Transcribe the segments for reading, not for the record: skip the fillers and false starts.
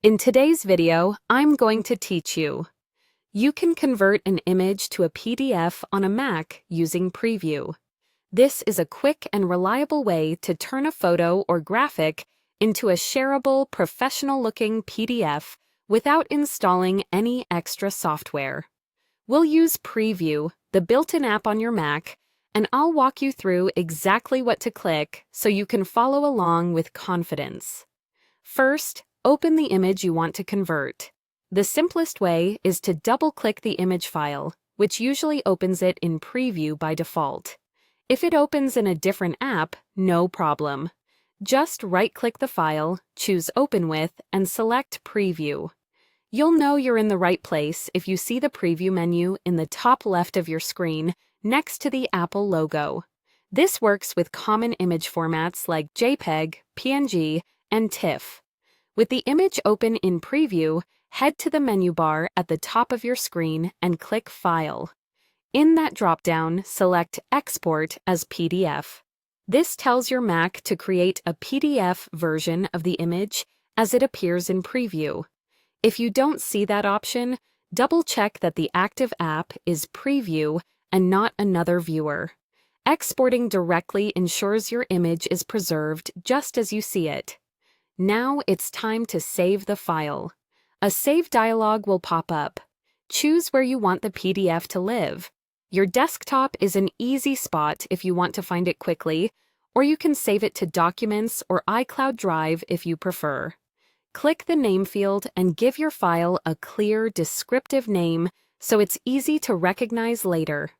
In today's video, I'm going to teach you. You can convert an image to a PDF on a Mac using Preview. This is a quick and reliable way to turn a photo or graphic into a shareable, professional-looking PDF without installing any extra software. We'll use Preview, the built-in app on your Mac, and I'll walk you through exactly what to click so you can follow along with confidence. First, open the image you want to convert. The simplest way is to double-click the image file, which usually opens it in Preview by default. If it opens in a different app, no problem. Just right-click the file, choose Open With, and select Preview. You'll know you're in the right place if you see the Preview menu in the top left of your screen next to the Apple logo. This works with common image formats like JPEG, PNG, and TIFF. With the image open in Preview, head to the menu bar at the top of your screen and click File. In that dropdown, select Export as PDF. This tells your Mac to create a PDF version of the image as it appears in Preview. If you don't see that option, double-check that the active app is Preview and not another viewer. Exporting directly ensures your image is preserved just as you see it. Now it's time to save the file. A Save dialog will pop up. Choose where you want the PDF to live. Your desktop is an easy spot if you want to find it quickly, or you can save it to Documents or iCloud Drive if you prefer. Click the name field and give your file a clear, descriptive name so it's easy to recognize later.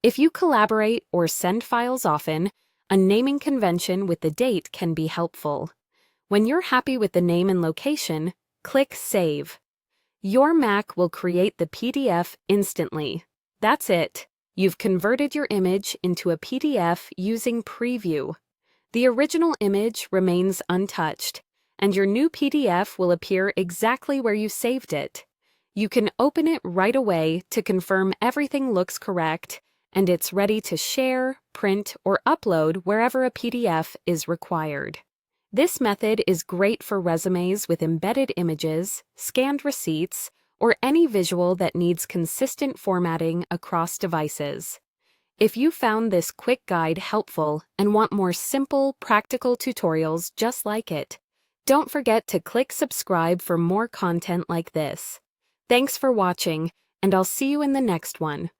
If you collaborate or send files often, a naming convention with the date can be helpful. When you're happy with the name and location, click Save. Your Mac will create the PDF instantly. That's it. You've converted your image into a PDF using Preview. The original image remains untouched, and your new PDF will appear exactly where you saved it. You can open it right away to confirm everything looks correct, and it's ready to share, print, or upload wherever a PDF is required. This method is great for resumes with embedded images, scanned receipts, or any visual that needs consistent formatting across devices. If you found this quick guide helpful and want more simple, practical tutorials just like it, don't forget to click subscribe for more content like this. Thanks for watching, and I'll see you in the next one.